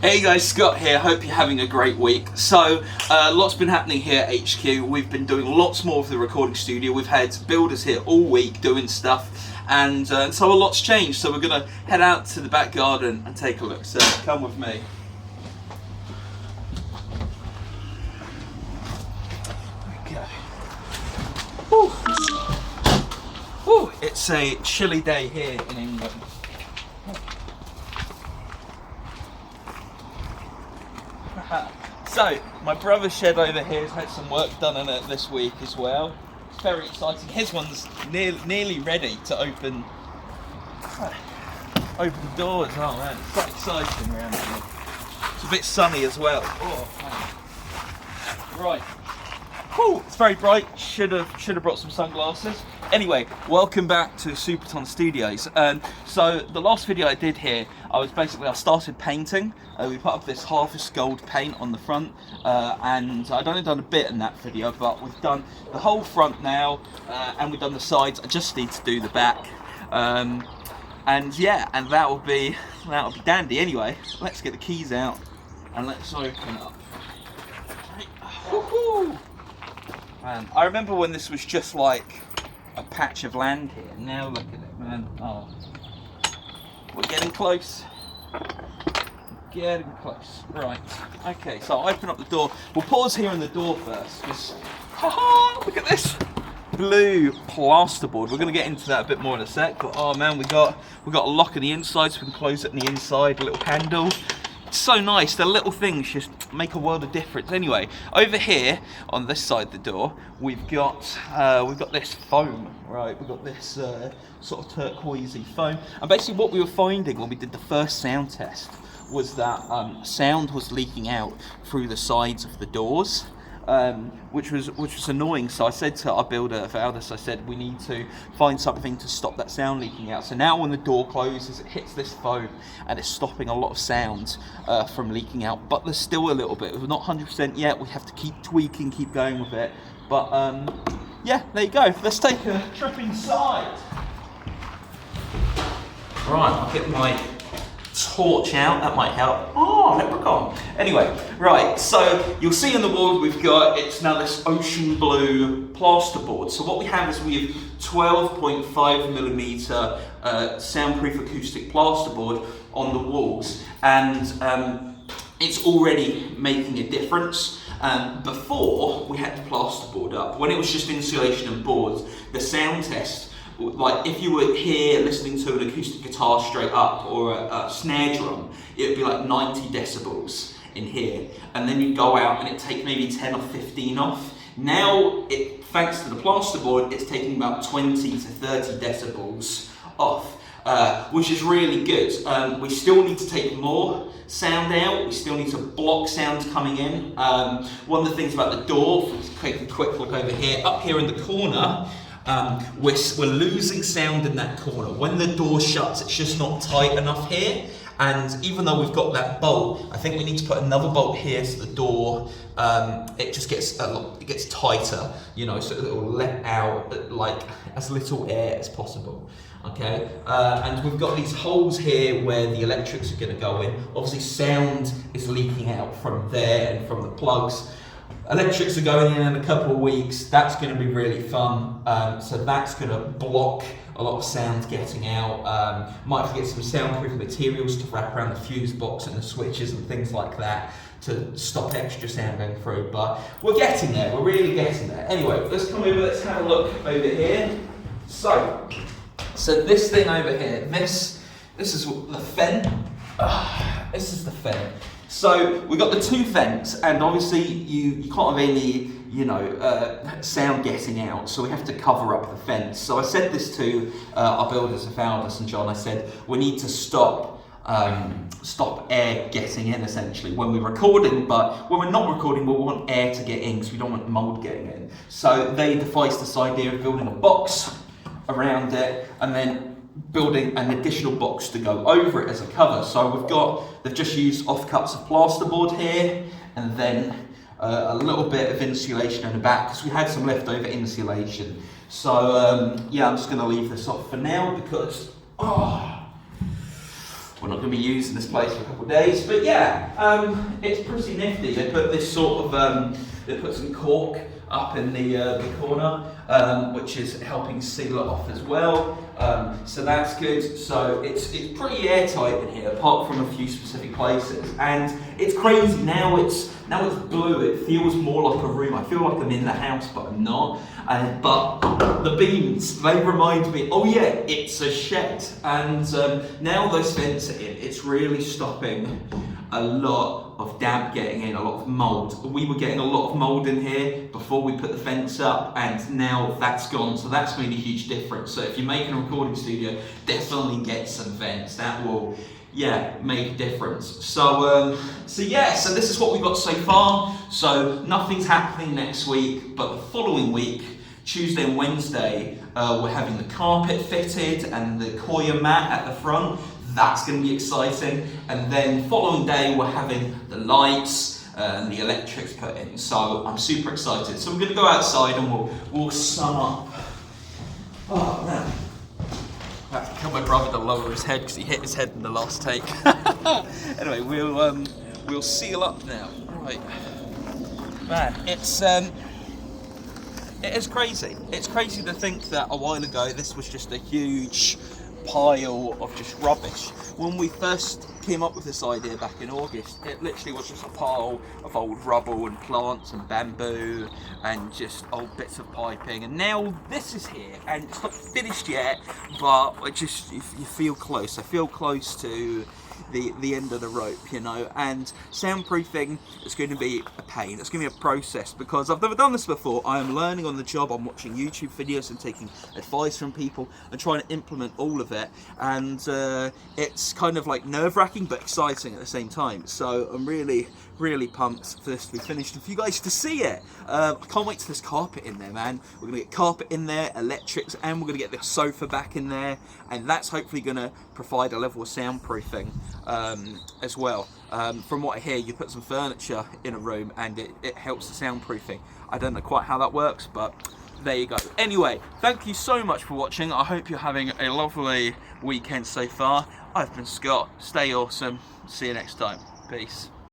Hey guys, Scott here. Hope you're having a great week. So, lots been happening here at HQ. We've been doing lots more of the recording studio. We've had builders here all week doing stuff, and so a lot's changed. So we're gonna head out to the back garden and take a look. So come with me. Okay. Whew. Whew. It's a chilly day here in England. So, my brother's shed over here has had some work done on it this week as well. It's very exciting. His one's nearly ready to open the doors. Oh man, it's so exciting around here. It's a bit sunny as well. Oh, man. Right. Whew, it's very bright. Should have brought some sunglasses. Anyway, welcome back to Superton Studios. So the last video I did here, I started painting. We put up this Harvest Gold paint on the front, and I'd only done a bit in that video, but we've done the whole front now, and we've done the sides. I just need to do the back, and yeah, and that'll be dandy. Anyway, let's get the keys out and let's open up. Woohoo! Man, I remember when this was just like a patch of land here. Now look at it, man. Oh, we're getting close. Getting close. Right. Okay, so I'll open up the door. We'll pause here on the door first, because look at this blue plasterboard. We're going to get into that a bit more in a sec. But oh man, we got a lock on the inside, so we can close it on the inside. A little handle. It's so nice. The little things just make a world of difference. Anyway, over here on this side of the door, we've got this foam, right? We've got this sort of turquoisey foam, and basically what we were finding when we did the first sound test was that sound was leaking out through the sides of the doors, which was annoying. So I said to our builder Valdis, I said we need to find something to stop that sound leaking out. So now when the door closes, it hits this foam and it's stopping a lot of sound from leaking out. But there's still a little bit. We're not 100% yet. We have to keep tweaking, keep going with it. But yeah, there you go. Let's take a trip inside. Right, I'll get my torch out, that might help. Oh, leprechaun. Anyway, right, so you'll see on the wall it's now this ocean blue plasterboard. So what we have is we have 12.5mm soundproof acoustic plasterboard on the walls, and it's already making a difference. Before we had the plasterboard up, when it was just insulation and boards, the sound test, like if you were here listening to an acoustic guitar straight up or a snare drum, it would be like 90 decibels in here, and then you'd go out and it'd take maybe 10 or 15 off. Now, thanks to the plasterboard, it's taking about 20 to 30 decibels off, which is really good. We still need to take more sound out. We still need to block sound coming in. One of the things about the door, let's take a quick look over here, up here in the corner, we're losing sound in that corner. When the door shuts, it's just not tight enough here. And even though we've got that bolt, I think we need to put another bolt here so the door, it just gets it gets tighter, you know, so it will let out like as little air as possible. Okay, and we've got these holes here where the electrics are going to go in. Obviously, sound is leaking out from there and from the plugs. Electrics are going in a couple of weeks. That's going to be really fun. So that's going to block a lot of sound getting out. Might have to get some soundproof materials to wrap around the fuse box and the switches and things like that to stop extra sound going through. But we're getting there. We're really getting there. Anyway, let's come over. Let's have a look over here. So this thing over here. This is the fen. This is the fen. So we've got the two vents, and obviously you can't have any, sound getting out, so we have to cover up the vents. So I said this to our builders, Valdis and John. I said we need to stop air getting in essentially when we're recording, but when we're not recording, we want air to get in because we don't want mold getting in. So they devised this idea of building a box around it and then building an additional box to go over it as a cover. So they've just used offcuts of plasterboard here, and then a little bit of insulation in the back because we had some leftover insulation. So yeah, I'm just going to leave this off for now because we're we're not going to be using this place for a couple of days. But yeah, it's pretty nifty. They put this sort of, they put some cork up in the corner, which is helping seal it off as well. So that's good. So it's pretty airtight in here, apart from a few specific places. And it's crazy now. It's blue. It feels more like a room. I feel like I'm in the house, but I'm not. But the beams, they remind me, oh yeah, it's a shed. And now those fence in, it's really stopping a lot of damp getting in, a lot of mould. We were getting a lot of mould in here before we put the fence up, and now that's gone, so that's made a huge difference. So if you're making a recording studio, definitely get some vents. That will, yeah, make a difference. So yeah, so this is what we've got so far. So nothing's happening next week, but the following week, Tuesday and Wednesday, we're having the carpet fitted and the Koya mat at the front. That's going to be exciting. And then following day, we're having the lights and the electrics put in. So I'm super excited. So we're going to go outside and we'll sum up. Oh man. I have to tell my brother to lower his head because he hit his head in the last take. Anyway, we'll seal up now. Right. Man, it is crazy. It's crazy to think that a while ago this was just a huge pile of just rubbish. When we first came up with this idea back in August, it literally was just a pile of old rubble and plants and bamboo and just old bits of piping, and now this is here and it's not finished yet, but you feel close. I feel close to the end of the rope, you know. And soundproofing is going to be a pain. It's going to be a process because I've never done this before. I am learning on the job. I'm watching YouTube videos and taking advice from people and trying to implement all of it, and it's kind of like nerve-wracking but exciting at the same time. So I'm really pumped for this to be finished and for you guys to see it. I can't wait till there's carpet in there, man. We're gonna get carpet in there, electrics, and we're gonna get the sofa back in there, and that's hopefully gonna provide a level of soundproofing as well. From what I hear, you put some furniture in a room and it helps the soundproofing. I don't know quite how that works, but there you go. Anyway, thank you so much for watching. I hope you're having a lovely weekend so far. I've been Scott. Stay awesome. See you next time. Peace.